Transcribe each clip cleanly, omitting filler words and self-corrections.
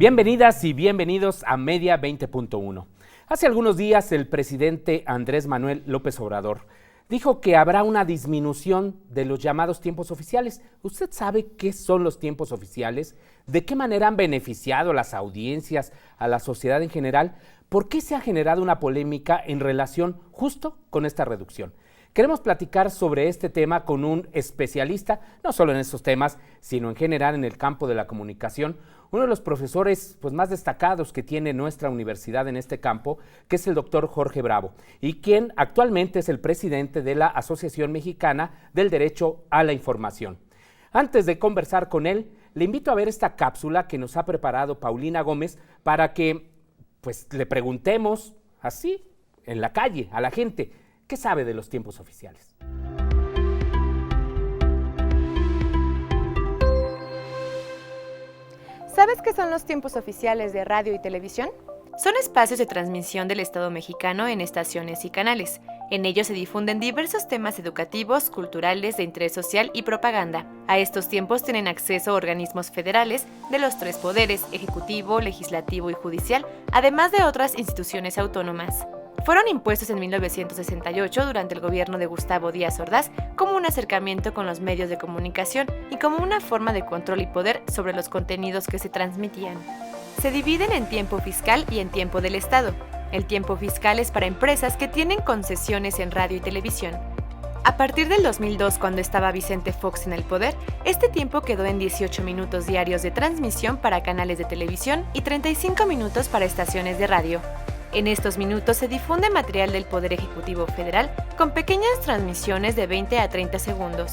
Bienvenidas y bienvenidos a Media 20.1. Hace algunos días el presidente Andrés Manuel López Obrador dijo que habrá una disminución de los llamados tiempos oficiales. ¿Usted sabe qué son los tiempos oficiales? ¿De qué manera han beneficiado a las audiencias, a la sociedad en general? ¿Por qué se ha generado una polémica en relación justo con esta reducción? Queremos platicar sobre este tema con un especialista, no solo en estos temas, sino en general en el campo de la comunicación, uno de los profesores más destacados que tiene nuestra universidad en este campo, que es el doctor Jorge Bravo, y quien actualmente es el presidente de la Asociación Mexicana del Derecho a la Información. Antes de conversar con él, le invito a ver esta cápsula que nos ha preparado Paulina Gómez para que le preguntemos así, en la calle, a la gente, ¿qué sabe de los tiempos oficiales? ¿Sabes qué son los tiempos oficiales de radio y televisión? Son espacios de transmisión del Estado mexicano en estaciones y canales. En ellos se difunden diversos temas educativos, culturales, de interés social y propaganda. A estos tiempos tienen acceso organismos federales de los tres poderes, ejecutivo, legislativo y judicial, además de otras instituciones autónomas. Fueron impuestos en 1968 durante el gobierno de Gustavo Díaz Ordaz como un acercamiento con los medios de comunicación y como una forma de control y poder sobre los contenidos que se transmitían. Se dividen en tiempo fiscal y en tiempo del Estado. El tiempo fiscal es para empresas que tienen concesiones en radio y televisión. A partir del 2002, cuando estaba Vicente Fox en el poder, este tiempo quedó en 18 minutos diarios de transmisión para canales de televisión y 35 minutos para estaciones de radio. En estos minutos se difunde material del Poder Ejecutivo Federal con pequeñas transmisiones de 20 a 30 segundos.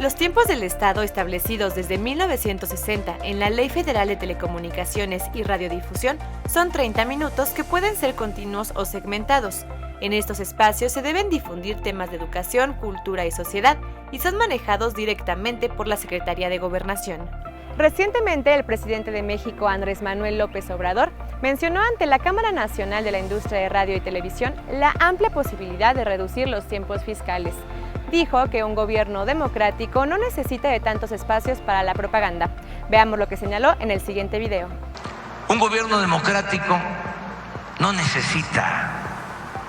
Los tiempos del Estado establecidos desde 1960 en la Ley Federal de Telecomunicaciones y Radiodifusión son 30 minutos que pueden ser continuos o segmentados. En estos espacios se deben difundir temas de educación, cultura y sociedad y son manejados directamente por la Secretaría de Gobernación. Recientemente, el presidente de México, Andrés Manuel López Obrador, mencionó ante la Cámara Nacional de la Industria de Radio y Televisión la amplia posibilidad de reducir los tiempos fiscales. Dijo que un gobierno democrático no necesita de tantos espacios para la propaganda. Veamos lo que señaló en el siguiente video. Un gobierno democrático no necesita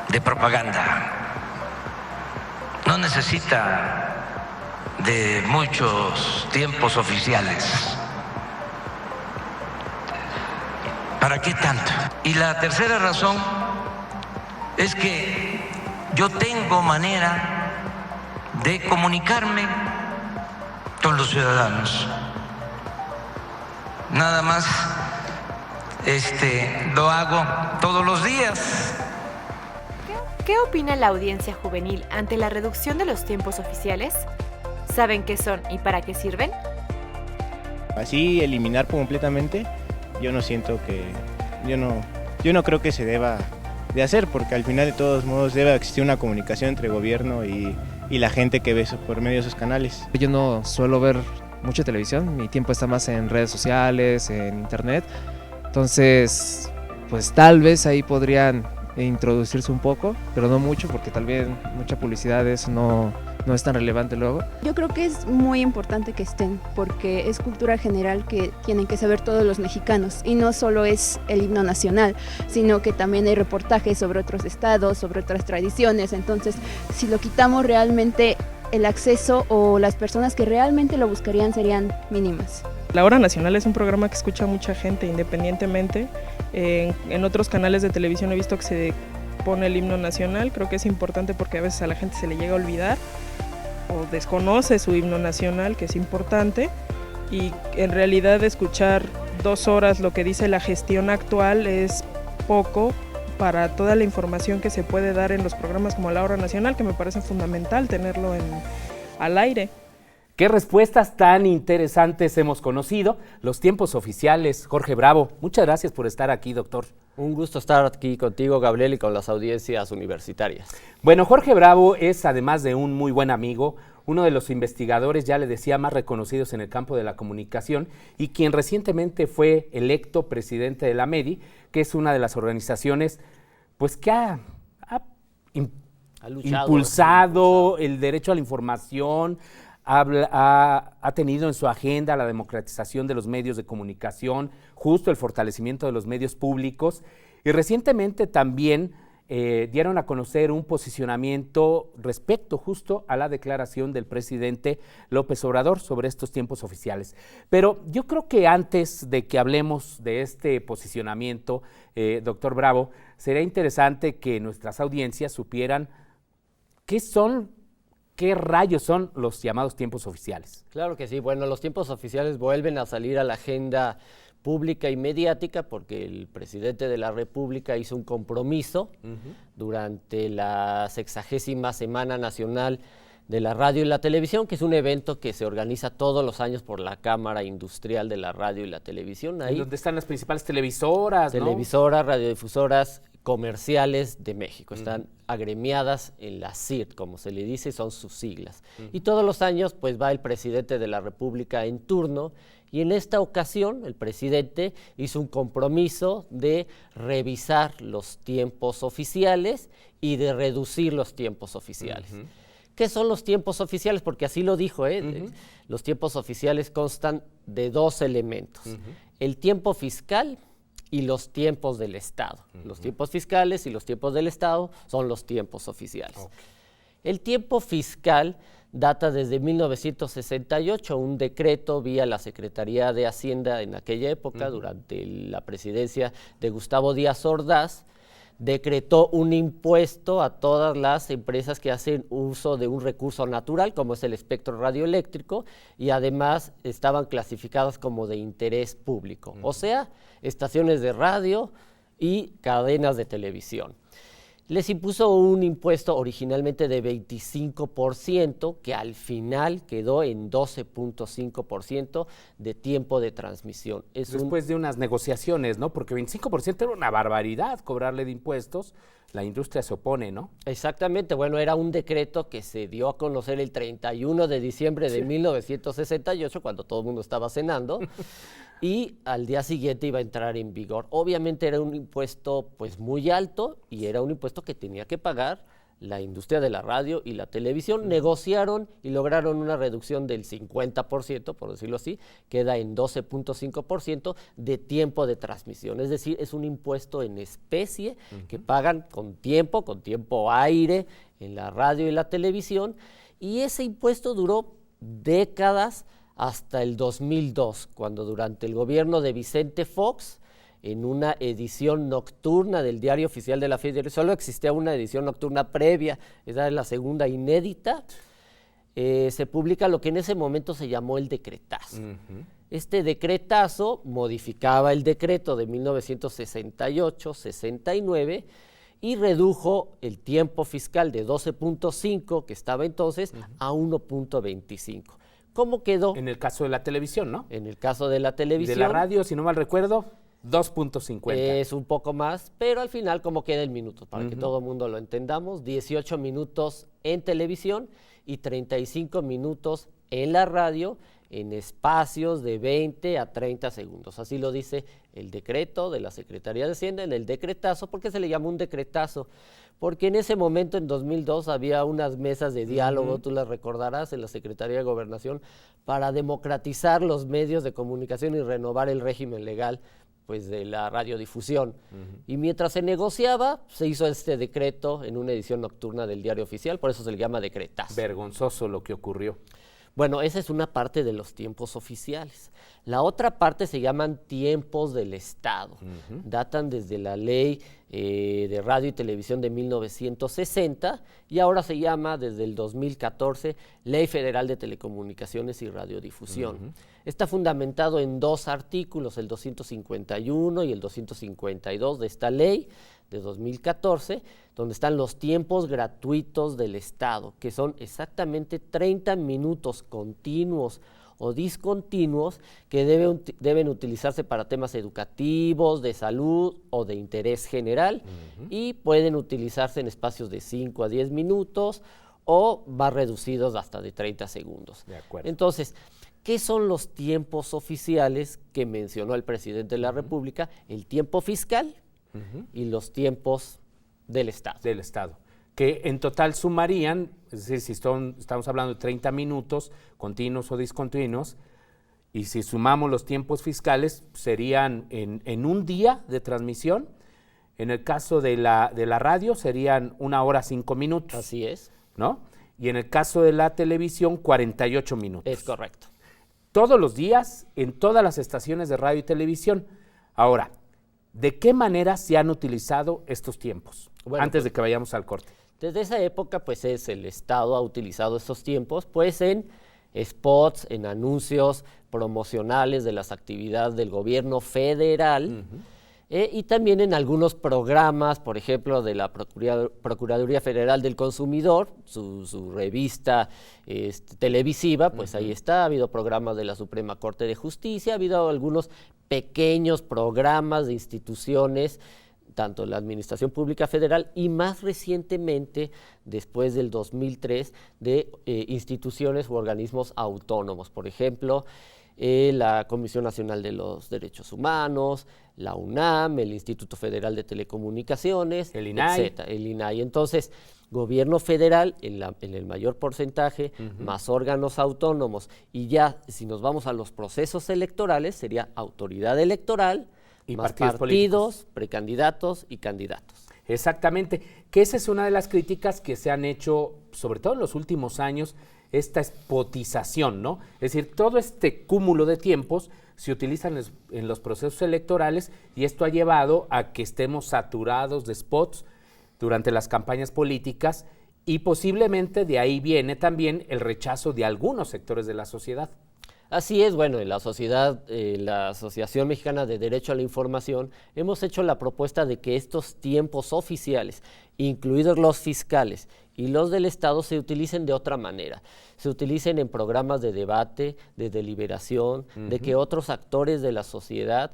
de propaganda, no necesita de muchos tiempos oficiales. ¿Para qué tanto? Y la tercera razón es que yo tengo manera de comunicarme con los ciudadanos. Nada más lo hago todos los días. ¿Qué opina la audiencia juvenil ante la reducción de los tiempos oficiales? ¿Saben qué son y para qué sirven? Así eliminar completamente, yo no creo que se deba de hacer, porque al final de todos modos debe existir una comunicación entre gobierno y la gente que ve eso por medio de esos canales. Yo no suelo ver mucha televisión, mi tiempo está más en redes sociales, en internet, entonces tal vez ahí podrían introducirse un poco, pero no mucho, porque tal vez mucha publicidad eso no es tan relevante luego. Yo creo que es muy importante que estén, porque es cultura general que tienen que saber todos los mexicanos, y no solo es el himno nacional, sino que también hay reportajes sobre otros estados, sobre otras tradiciones. Entonces, si lo quitamos, realmente el acceso o las personas que realmente lo buscarían serían mínimas. La Hora Nacional es un programa que escucha mucha gente independientemente. En otros canales de televisión he visto que se pone el himno nacional. Creo que es importante porque a veces a la gente se le llega a olvidar o desconoce su himno nacional, que es importante, y en realidad escuchar 2 horas lo que dice la gestión actual es poco para toda la información que se puede dar en los programas como La Hora Nacional, que me parece fundamental tenerlo al aire. ¿Qué respuestas tan interesantes hemos conocido? Los tiempos oficiales. Jorge Bravo, muchas gracias por estar aquí, doctor. Un gusto estar aquí contigo, Gabriel, y con las audiencias universitarias. Bueno, Jorge Bravo es, además de un muy buen amigo, uno de los investigadores, ya le decía, más reconocidos en el campo de la comunicación, y quien recientemente fue electo presidente de la MEDI, que es una de las organizaciones que ha impulsado el derecho a la información, ha tenido en su agenda la democratización de los medios de comunicación, justo el fortalecimiento de los medios públicos, y recientemente también dieron a conocer un posicionamiento respecto justo a la declaración del presidente López Obrador sobre estos tiempos oficiales. Pero yo creo que antes de que hablemos de este posicionamiento, doctor Bravo, sería interesante que nuestras audiencias supieran qué rayos son los llamados tiempos oficiales. Claro que sí. Bueno, los tiempos oficiales vuelven a salir a la agenda pública y mediática porque el presidente de la República hizo un compromiso durante la 60ª Semana Nacional de la Radio y la Televisión, que es un evento que se organiza todos los años por la Cámara Industrial de la Radio y la Televisión. Ahí, donde están las principales televisoras, televisoras, radiodifusoras comerciales de México. Están agremiadas en la CIRT, como se le dice, son sus siglas. Y todos los años pues va el presidente de la República en turno, y en esta ocasión el presidente hizo un compromiso de revisar los tiempos oficiales y de reducir los tiempos oficiales. ¿Qué son los tiempos oficiales? Porque así lo dijo, los tiempos oficiales constan de 2 elementos, el tiempo fiscal y los tiempos del Estado. Los tiempos fiscales y los tiempos del Estado son los tiempos oficiales. El tiempo fiscal data desde 1968, un decreto vía la Secretaría de Hacienda en aquella época, durante la presidencia de Gustavo Díaz Ordaz, decretó un impuesto a todas las empresas que hacen uso de un recurso natural, como es el espectro radioeléctrico, y además estaban clasificadas como de interés público, o sea, estaciones de radio y cadenas de televisión. Les impuso un impuesto originalmente de 25%, que al final quedó en 12.5% de tiempo de transmisión. Después de unas negociaciones, ¿no? Porque 25% era una barbaridad cobrarle de impuestos. La industria se opone, ¿no? Exactamente. Bueno, era un decreto que se dio a conocer el 31 de diciembre de 1968, cuando todo el mundo estaba cenando, y al día siguiente iba a entrar en vigor. Obviamente era un impuesto pues muy alto, y era un impuesto que tenía que pagar la industria de la radio y la televisión. Negociaron y lograron una reducción del 50%, por decirlo así, queda en 12.5% de tiempo de transmisión. Es decir, es un impuesto en especie que pagan con tiempo aire en la radio y la televisión, y ese impuesto duró décadas hasta el 2002, cuando durante el gobierno de Vicente Fox, en una edición nocturna del Diario Oficial de la Federación, solo existía una edición nocturna previa, esa es la segunda inédita, se publica lo que en ese momento se llamó el decretazo. Este decretazo modificaba el decreto de 1968-69 y redujo el tiempo fiscal de 12.5, que estaba entonces, a 1.25. ¿Cómo quedó? En el caso de la televisión, ¿no? En el caso de la televisión. De la radio, si no mal recuerdo, 2.50. Es un poco más, pero al final, ¿cómo queda el minuto? Para que todo el mundo lo entendamos, 18 minutos en televisión y 35 minutos en la radio, en espacios de 20 a 30 segundos. Así lo dice el decreto de la Secretaría de Hacienda, en el decretazo. ¿Por qué se le llama un decretazo? Porque en ese momento, en 2002, había unas mesas de diálogo, tú las recordarás, en la Secretaría de Gobernación, para democratizar los medios de comunicación y renovar el régimen legal pues, de la radiodifusión. Y mientras se negociaba, se hizo este decreto en una edición nocturna del Diario Oficial, por eso se le llama decretazo. Vergonzoso lo que ocurrió. Bueno, esa es una parte de los tiempos oficiales. La otra parte se llaman tiempos del Estado. Datan desde la ley de radio y televisión de 1960 y ahora se llama desde el 2014 Ley Federal de Telecomunicaciones y Radiodifusión. Está fundamentado en 2 artículos, el 251 y el 252 de esta ley de 2014, donde están los tiempos gratuitos del Estado, que son exactamente 30 minutos continuos o discontinuos que deben utilizarse para temas educativos, de salud o de interés general, y pueden utilizarse en espacios de 5 a 10 minutos o más reducidos hasta de 30 segundos. De acuerdo. Entonces, ¿qué son los tiempos oficiales que mencionó el presidente de la República? El tiempo fiscal y los tiempos del Estado. Del Estado, que en total sumarían Es decir, si estamos hablando de 30 minutos, continuos o discontinuos, y si sumamos los tiempos fiscales, serían en un día de transmisión. En el caso de la radio serían 1 hora 5 minutos. Así es. ¿No? Y en el caso de la televisión, 48 minutos. Es correcto. Todos los días, en todas las estaciones de radio y televisión. Ahora, ¿de qué manera se han utilizado estos tiempos? Bueno, antes de que vayamos al corte. Desde esa época, pues el Estado ha utilizado estos tiempos, pues en spots, en anuncios promocionales de las actividades del gobierno federal, y también en algunos programas, por ejemplo, de la Procuraduría Federal del Consumidor, su revista televisiva, pues ahí está. Ha habido programas de la Suprema Corte de Justicia, ha habido algunos pequeños programas de instituciones, tanto la Administración Pública Federal y más recientemente, después del 2003, de instituciones u organismos autónomos. Por ejemplo, la Comisión Nacional de los Derechos Humanos, la UNAM, el Instituto Federal de Telecomunicaciones, el INAI. etcétera, el INAI. Entonces, gobierno federal en el mayor porcentaje, más órganos autónomos, y ya si nos vamos a los procesos electorales, sería autoridad electoral, y más partidos, precandidatos y candidatos. Exactamente, que esa es una de las críticas que se han hecho, sobre todo en los últimos años, esta spotización, ¿no? Es decir, todo este cúmulo de tiempos se utilizan en los procesos electorales, y esto ha llevado a que estemos saturados de spots durante las campañas políticas, y posiblemente de ahí viene también el rechazo de algunos sectores de la sociedad. Así es, bueno, en la Asociación Mexicana de Derecho a la Información, hemos hecho la propuesta de que estos tiempos oficiales, incluidos los fiscales y los del Estado, se utilicen de otra manera. Se utilicen en programas de debate, de deliberación, de que otros actores de la sociedad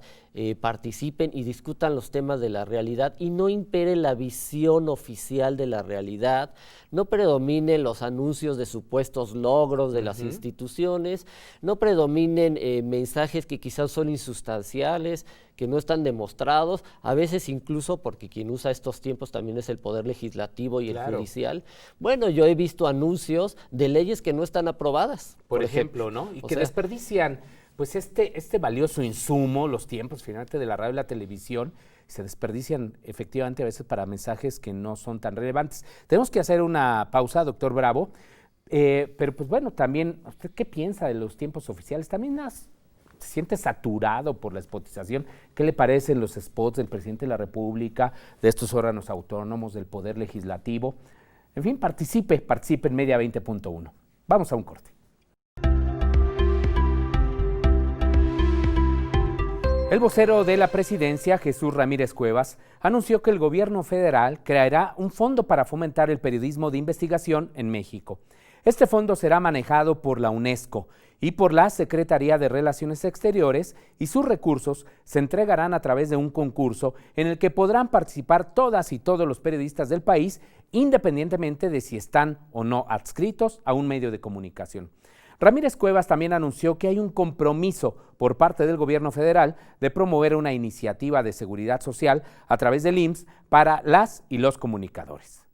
participen y discutan los temas de la realidad, y no impere la visión oficial de la realidad, no predominen los anuncios de supuestos logros de las instituciones, no predominen mensajes que quizás son insustanciales, que no están demostrados, a veces incluso porque quien usa estos tiempos también es el Poder Legislativo y el Judicial. Bueno, yo he visto anuncios de leyes que no están aprobadas. Por ejemplo, ¿no? Y que desperdician pues este valioso insumo, los tiempos finalmente de la radio y la televisión, se desperdician efectivamente a veces para mensajes que no son tan relevantes. Tenemos que hacer una pausa, doctor Bravo, pero pues bueno, también, ¿usted qué piensa de los tiempos oficiales? También se siente saturado por la spotización. ¿Qué le parecen los spots del presidente de la República, de estos órganos autónomos, del Poder Legislativo? En fin, participe en Media 20.1. Vamos a un corte. El vocero de la presidencia, Jesús Ramírez Cuevas, anunció que el gobierno federal creará un fondo para fomentar el periodismo de investigación en México. Este fondo será manejado por la UNESCO y por la Secretaría de Relaciones Exteriores, y sus recursos se entregarán a través de un concurso en el que podrán participar todas y todos los periodistas del país, independientemente de si están o no adscritos a un medio de comunicación. Ramírez Cuevas también anunció que hay un compromiso por parte del gobierno federal de promover una iniciativa de seguridad social a través del IMSS para las y los comunicadores.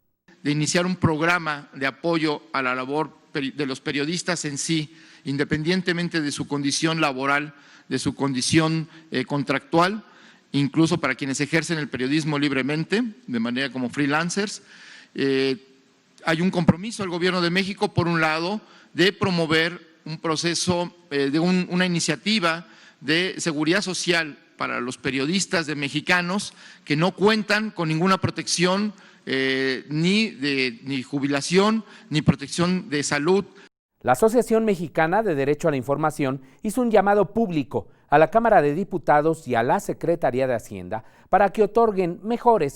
De iniciar un programa de apoyo a la labor de los periodistas en sí, independientemente de su condición laboral, de su condición contractual, incluso para quienes ejercen el periodismo libremente, de manera como freelancers. Hay un compromiso del Gobierno de México, por un lado, de promover un proceso, una iniciativa de seguridad social para los periodistas mexicanos que no cuentan con ninguna protección, ni jubilación, ni protección de salud. La Asociación Mexicana de Derecho a la Información hizo un llamado público a la Cámara de Diputados y a la Secretaría de Hacienda para que otorguen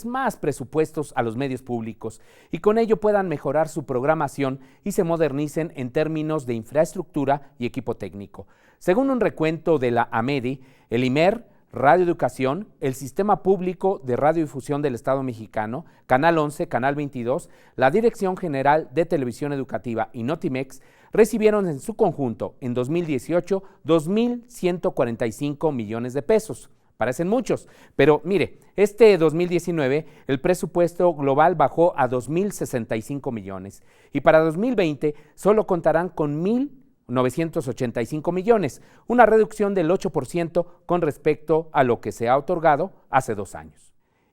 más presupuestos a los medios públicos, y con ello puedan mejorar su programación y se modernicen en términos de infraestructura y equipo técnico. Según un recuento de la AMEDI, el IMER, Radio Educación, el Sistema Público de Radiodifusión del Estado Mexicano, Canal 11, Canal 22, la Dirección General de Televisión Educativa y Notimex recibieron en su conjunto en 2018 2.145 millones de pesos. Parecen muchos, pero mire, este 2019 el presupuesto global bajó a 2.065 millones y para 2020 solo contarán con 1.985 millones, una reducción del 8% con respecto a lo que se ha otorgado hace 2 años.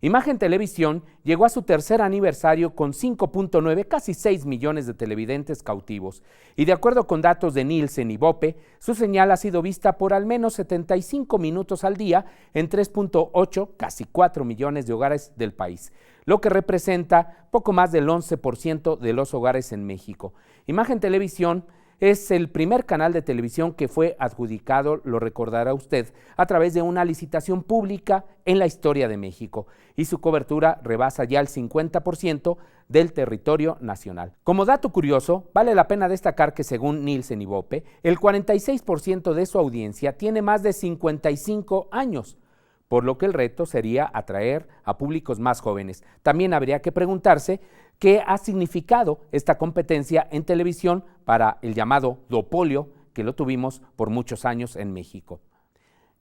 Imagen Televisión llegó a su tercer aniversario con 5.9, casi 6 millones de televidentes cautivos. Y de acuerdo con datos de Nielsen y Bope, su señal ha sido vista por al menos 75 minutos al día en 3.8, casi 4 millones de hogares del país, lo que representa poco más del 11% de los hogares en México. Imagen Televisión es el primer canal de televisión que fue adjudicado, lo recordará usted, a través de una licitación pública en la historia de México, y su cobertura rebasa ya el 50% del territorio nacional. Como dato curioso, vale la pena destacar que según Nielsen y Bope, el 46% de su audiencia tiene más de 55 años, por lo que el reto sería atraer a públicos más jóvenes. También habría que preguntarse qué ha significado esta competencia en televisión para el llamado duopolio que lo tuvimos por muchos años en México.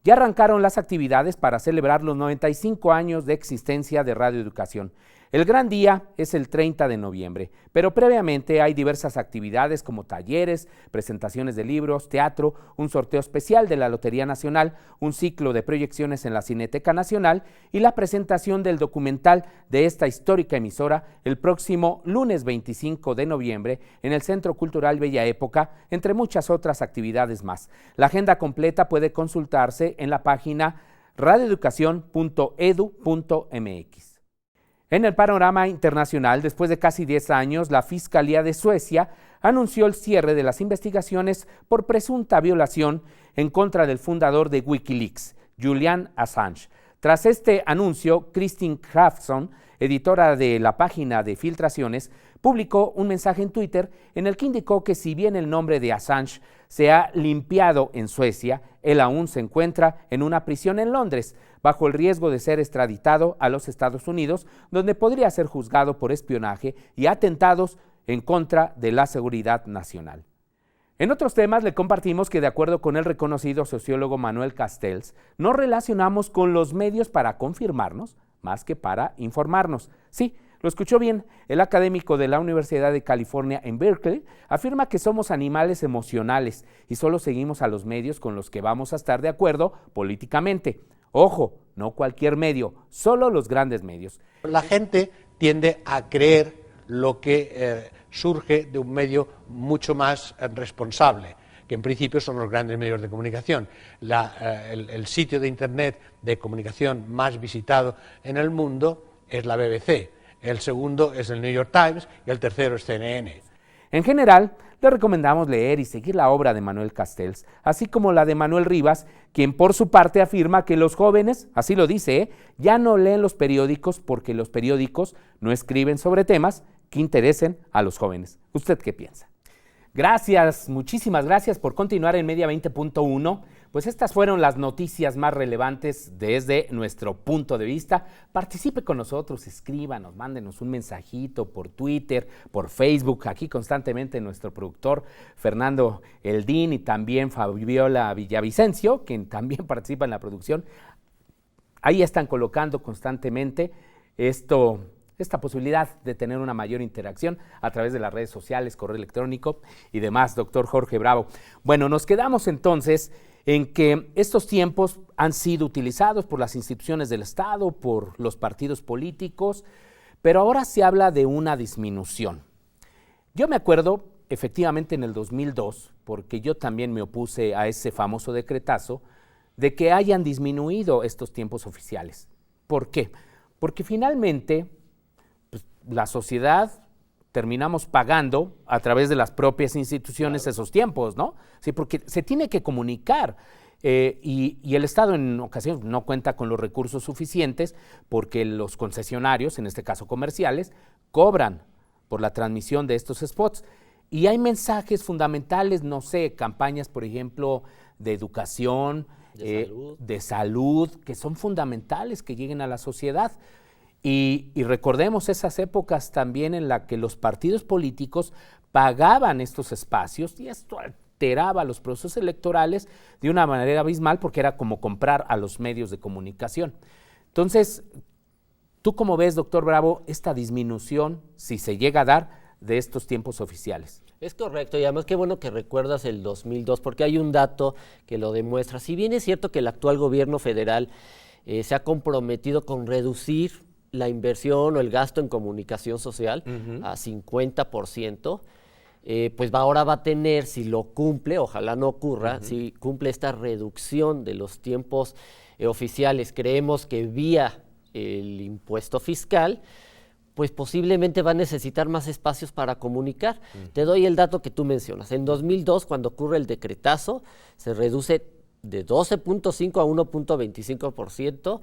Ya arrancaron las actividades para celebrar los 95 años de existencia de Radio Educación. El gran día es el 30 de noviembre, pero previamente hay diversas actividades como talleres, presentaciones de libros, teatro, un sorteo especial de la Lotería Nacional, un ciclo de proyecciones en la Cineteca Nacional y la presentación del documental de esta histórica emisora el próximo lunes 25 de noviembre en el Centro Cultural Bella Época, entre muchas otras actividades más. La agenda completa puede consultarse en la página radioeducacion.edu.mx. En el panorama internacional, después de casi 10 años, la Fiscalía de Suecia anunció el cierre de las investigaciones por presunta violación en contra del fundador de Wikileaks, Julian Assange. Tras este anuncio, Kristin Hrafnsson, editora de la página de filtraciones, publicó un mensaje en Twitter en el que indicó que si bien el nombre de Assange se ha limpiado en Suecia, él aún se encuentra en una prisión en Londres, bajo el riesgo de ser extraditado a los Estados Unidos, donde podría ser juzgado por espionaje y atentados en contra de la seguridad nacional. En otros temas le compartimos que de acuerdo con el reconocido sociólogo Manuel Castells, nos relacionamos con los medios para confirmarnos más que para informarnos. Sí, lo escuchó bien, el académico de la Universidad de California en Berkeley afirma que somos animales emocionales y solo seguimos a los medios con los que vamos a estar de acuerdo políticamente. Ojo, no cualquier medio, solo los grandes medios. La gente tiende a creer lo que surge de un medio mucho más responsable, que en principio son los grandes medios de comunicación. El sitio de Internet de comunicación más visitado en el mundo es la BBC, el segundo es el New York Times y el tercero es CNN. En general, le recomendamos leer y seguir la obra de Manuel Castells, así como la de Manuel Rivas, quien por su parte afirma que los jóvenes, así lo dice, ya no leen los periódicos porque los periódicos no escriben sobre temas que interesen a los jóvenes. ¿Usted qué piensa? Gracias, muchísimas gracias por continuar en Media 20.1. Pues estas fueron las noticias más relevantes desde nuestro punto de vista. Participe con nosotros, escríbanos, mándenos un mensajito por Twitter, por Facebook. Aquí constantemente nuestro productor Fernando Eldín y también Fabiola Villavicencio, quien también participa en la producción. Ahí están colocando constantemente esta posibilidad de tener una mayor interacción a través de las redes sociales, correo electrónico y demás, doctor Jorge Bravo. Bueno, nos quedamos entonces en que estos tiempos han sido utilizados por las instituciones del Estado, por los partidos políticos, pero ahora se habla de una disminución. Yo me acuerdo efectivamente en el 2002, porque yo también me opuse a ese famoso decretazo, de que hayan disminuido estos tiempos oficiales. ¿Por qué? Porque finalmente la sociedad terminamos pagando a través de las propias instituciones esos tiempos, ¿no? Sí, porque se tiene que comunicar y el Estado en ocasiones no cuenta con los recursos suficientes porque los concesionarios, en este caso comerciales, cobran por la transmisión de estos spots. Y hay mensajes fundamentales, no sé, campañas, por ejemplo, de educación, de salud, que son fundamentales que lleguen a la sociedad. Y recordemos esas épocas también en las que los partidos políticos pagaban estos espacios, y esto alteraba los procesos electorales de una manera abismal porque era como comprar a los medios de comunicación. Entonces, ¿tú cómo ves, doctor Bravo, esta disminución, si se llega a dar, de estos tiempos oficiales? Es correcto, y además qué bueno que recuerdas el 2002, porque hay un dato que lo demuestra. Si bien es cierto que el actual gobierno federal se ha comprometido con reducir la inversión o el gasto en comunicación social a 50%, pues ahora va a tener, si lo cumple, ojalá no ocurra, si cumple esta reducción de los tiempos oficiales, creemos que vía el impuesto fiscal, pues posiblemente va a necesitar más espacios para comunicar. Te doy el dato que tú mencionas. En 2002, cuando ocurre el decretazo, se reduce de 12.5 a 1.25%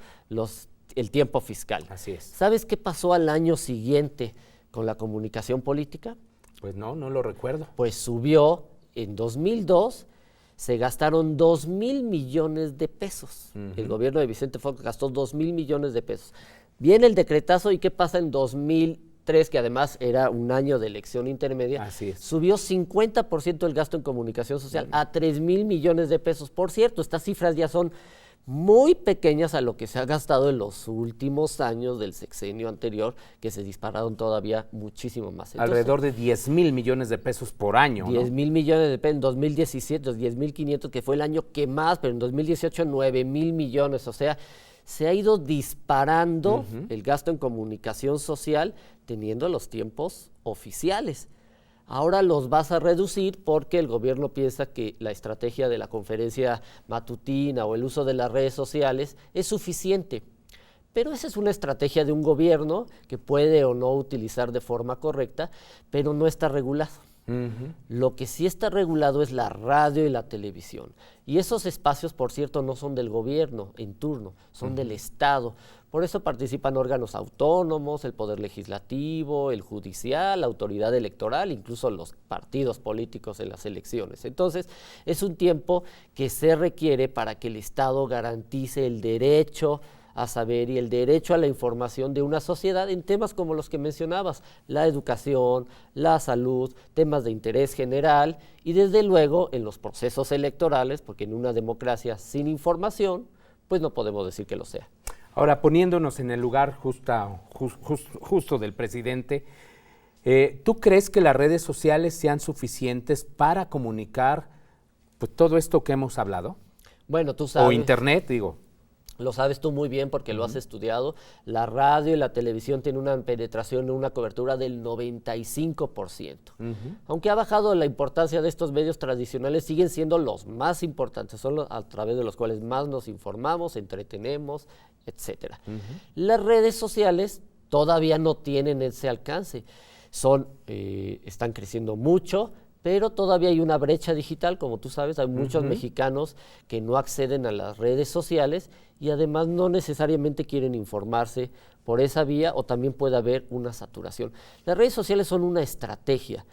el tiempo fiscal. Así es. ¿Sabes qué pasó al año siguiente con la comunicación política? Pues no lo recuerdo. Pues subió, en 2002 se gastaron 2,000 millones de pesos. El gobierno de Vicente Fox gastó 2,000 millones de pesos. Viene el decretazo y ¿qué pasa en 2003, que además era un año de elección intermedia? Así es. Subió 50% el gasto en comunicación social a 3,000 millones de pesos. Por cierto, estas cifras ya son muy pequeñas a lo que se ha gastado en los últimos años del sexenio anterior, que se dispararon todavía muchísimo más. Entonces, alrededor de 10,000 millones de pesos por año, 10,000 millones de pesos en 2017, los 10,500 que fue el año que más, pero en 2018 9,000 millones, o sea, se ha ido disparando el gasto en comunicación social teniendo los tiempos oficiales. Ahora los vas a reducir porque el gobierno piensa que la estrategia de la conferencia matutina o el uso de las redes sociales es suficiente. Pero esa es una estrategia de un gobierno que puede o no utilizar de forma correcta, pero no está regulado. Lo que sí está regulado es la radio y la televisión. Y esos espacios, por cierto, no son del gobierno en turno, son del Estado. Por eso participan órganos autónomos, el Poder Legislativo, el Judicial, la Autoridad Electoral, incluso los partidos políticos en las elecciones. Entonces, es un tiempo que se requiere para que el Estado garantice el derecho a saber y el derecho a la información de una sociedad en temas como los que mencionabas, la educación, la salud, temas de interés general y desde luego en los procesos electorales, porque en una democracia sin información, pues no podemos decir que lo sea. Ahora, poniéndonos en el lugar justo del presidente, ¿tú crees que las redes sociales sean suficientes para comunicar pues, todo esto que hemos hablado? Bueno, tú sabes. O internet, digo. Lo sabes tú muy bien porque lo has estudiado. La radio y la televisión tienen una penetración, una cobertura del 95%. Aunque ha bajado la importancia de estos medios tradicionales, siguen siendo los más importantes, son los a través de los cuales más nos informamos, entretenemos, etcétera. Las redes sociales todavía no tienen ese alcance. Están creciendo mucho, pero todavía hay una brecha digital, como tú sabes, hay muchos mexicanos que no acceden a las redes sociales y además no necesariamente quieren informarse por esa vía o también puede haber una saturación. Las redes sociales son una estrategia,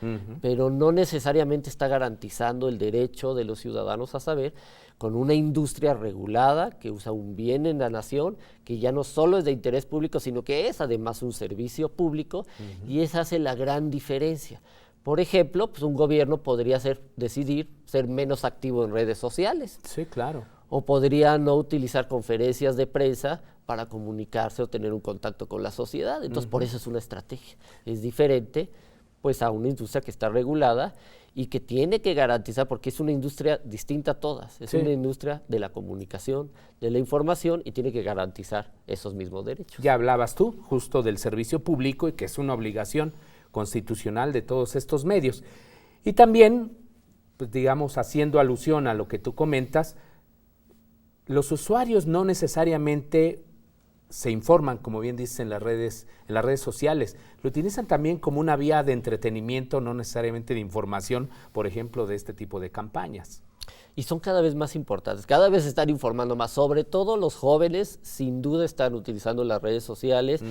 pero no necesariamente está garantizando el derecho de los ciudadanos a saber, con una industria regulada que usa un bien en la nación, que ya no solo es de interés público, sino que es además un servicio público y esa hace la gran diferencia. Por ejemplo, pues un gobierno podría decidir ser menos activo en redes sociales. Sí, claro. O podría no utilizar conferencias de prensa para comunicarse o tener un contacto con la sociedad. Entonces, por eso es una estrategia. Es diferente pues, a una industria que está regulada y que tiene que garantizar, porque es una industria distinta a todas. Es una industria de la comunicación, de la información y tiene que garantizar esos mismos derechos. Ya hablabas tú justo del servicio público y que es una obligación constitucional de todos estos medios. Y también, pues digamos, haciendo alusión a lo que tú comentas, los usuarios no necesariamente se informan, como bien dices, en las redes sociales. Lo utilizan también como una vía de entretenimiento, no necesariamente de información, por ejemplo, de este tipo de campañas. Y son cada vez más importantes, cada vez se están informando más, sobre todo los jóvenes, sin duda están utilizando las redes sociales.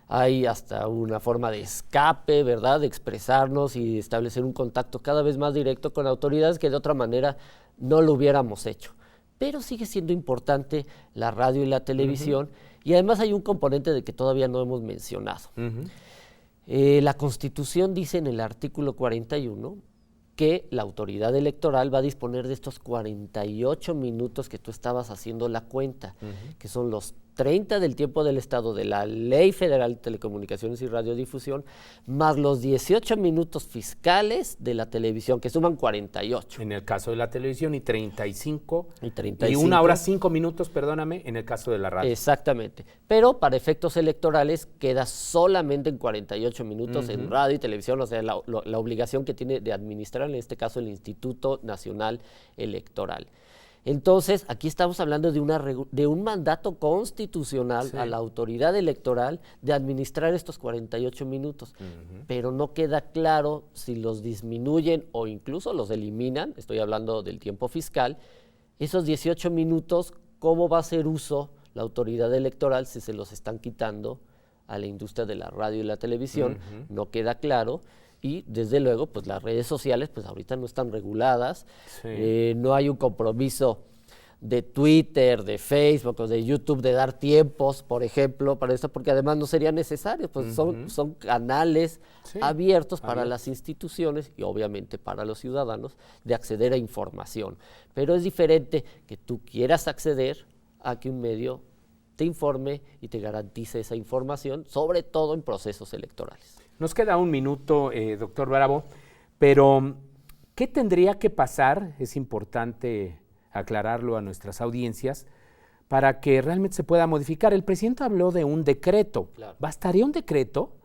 Hay hasta una forma de escape, ¿verdad?, de expresarnos y establecer un contacto cada vez más directo con autoridades que de otra manera no lo hubiéramos hecho. Pero sigue siendo importante la radio y la televisión y además hay un componente de que todavía no hemos mencionado. La Constitución dice en el artículo 41 que la autoridad electoral va a disponer de estos 48 minutos que tú estabas haciendo la cuenta, que son los 30 del tiempo del Estado de la Ley Federal de Telecomunicaciones y Radiodifusión, más los 18 minutos fiscales de la televisión, que suman 48. En el caso de la televisión, y 35. Y 1 hora 5 minutos, perdóname, en el caso de la radio. Exactamente. Pero para efectos electorales queda solamente en 48 minutos en radio y televisión, o sea, la obligación que tiene de administrar, en este caso, el Instituto Nacional Electoral. Entonces, aquí estamos hablando de un mandato constitucional a la autoridad electoral de administrar estos 48 minutos, pero no queda claro si los disminuyen o incluso los eliminan, estoy hablando del tiempo fiscal, esos 18 minutos, ¿cómo va a hacer uso la autoridad electoral si se los están quitando a la industria de la radio y la televisión? No queda claro. Y desde luego, pues las redes sociales, pues ahorita no están reguladas, no hay un compromiso de Twitter, de Facebook o de YouTube de dar tiempos, por ejemplo, para esto, porque además no sería necesario, pues son canales abiertos para las instituciones y obviamente para los ciudadanos de acceder a información. Pero es diferente que tú quieras acceder a que un medio te informe y te garantice esa información, sobre todo en procesos electorales. Nos queda un minuto, doctor Bravo, pero ¿qué tendría que pasar? Es importante aclararlo a nuestras audiencias para que realmente se pueda modificar. El presidente habló de un decreto. Claro. ¿Bastaría un decreto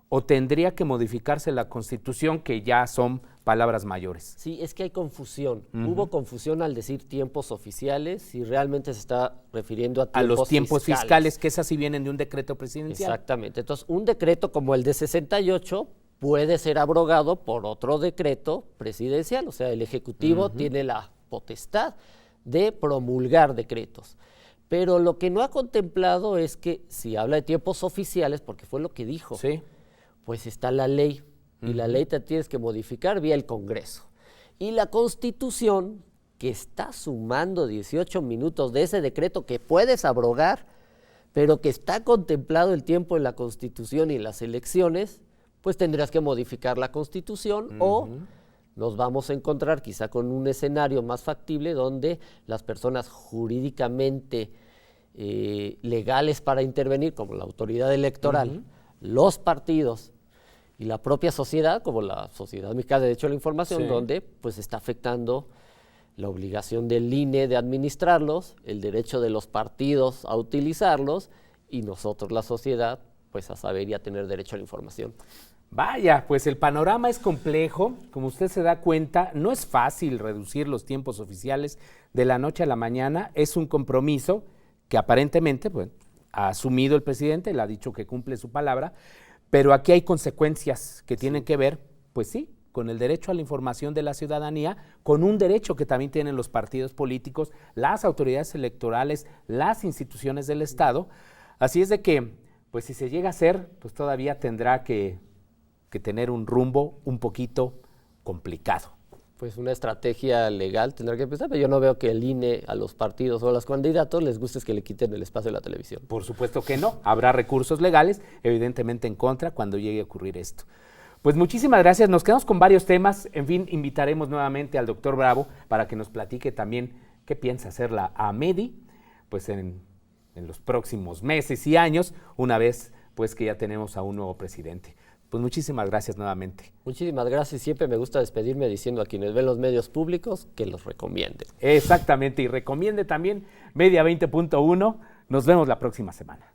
o tendría que modificarse la Constitución, que ya son palabras mayores? Sí, es que hay confusión. Hubo confusión al decir tiempos oficiales y realmente se está refiriendo a los tiempos fiscales, que esas sí vienen de un decreto presidencial. Exactamente. Entonces, un decreto como el de 68 puede ser abrogado por otro decreto presidencial. O sea, el Ejecutivo tiene la potestad de promulgar decretos. Pero lo que no ha contemplado es que si habla de tiempos oficiales, porque fue lo que dijo, pues está la ley. Y la ley te tienes que modificar vía el Congreso. Y la Constitución, que está sumando 18 minutos de ese decreto que puedes abrogar, pero que está contemplado el tiempo en la Constitución y en las elecciones, pues tendrás que modificar la Constitución o nos vamos a encontrar quizá con un escenario más factible donde las personas jurídicamente legales para intervenir, como la autoridad electoral, los partidos y la propia sociedad, como la Sociedad Mexicana de Derecho a la Información, donde pues está afectando la obligación del INE de administrarlos, el derecho de los partidos a utilizarlos y nosotros, la sociedad, pues a saber y a tener derecho a la información. Vaya, pues el panorama es complejo. Como usted se da cuenta, no es fácil reducir los tiempos oficiales de la noche a la mañana. Es un compromiso que aparentemente pues, ha asumido el presidente, le ha dicho que cumple su palabra, pero aquí hay consecuencias que tienen que ver, pues sí, con el derecho a la información de la ciudadanía, con un derecho que también tienen los partidos políticos, las autoridades electorales, las instituciones del Estado. Así es de que, pues si se llega a hacer, pues todavía tendrá que tener un rumbo un poquito complicado. Pues una estrategia legal tendrá que empezar, pero yo no veo que el INE a los partidos o a los candidatos les guste que le quiten el espacio de la televisión. Por supuesto que no, habrá recursos legales, evidentemente en contra cuando llegue a ocurrir esto. Pues muchísimas gracias, nos quedamos con varios temas, en fin, invitaremos nuevamente al doctor Bravo para que nos platique también qué piensa hacer la AMEDI, pues en los próximos meses y años, una vez pues que ya tenemos a un nuevo presidente. Pues muchísimas gracias nuevamente. Muchísimas gracias. Siempre me gusta despedirme diciendo a quienes ven los medios públicos que los recomienden. Exactamente, y recomiende también Media 20.1. Nos vemos la próxima semana.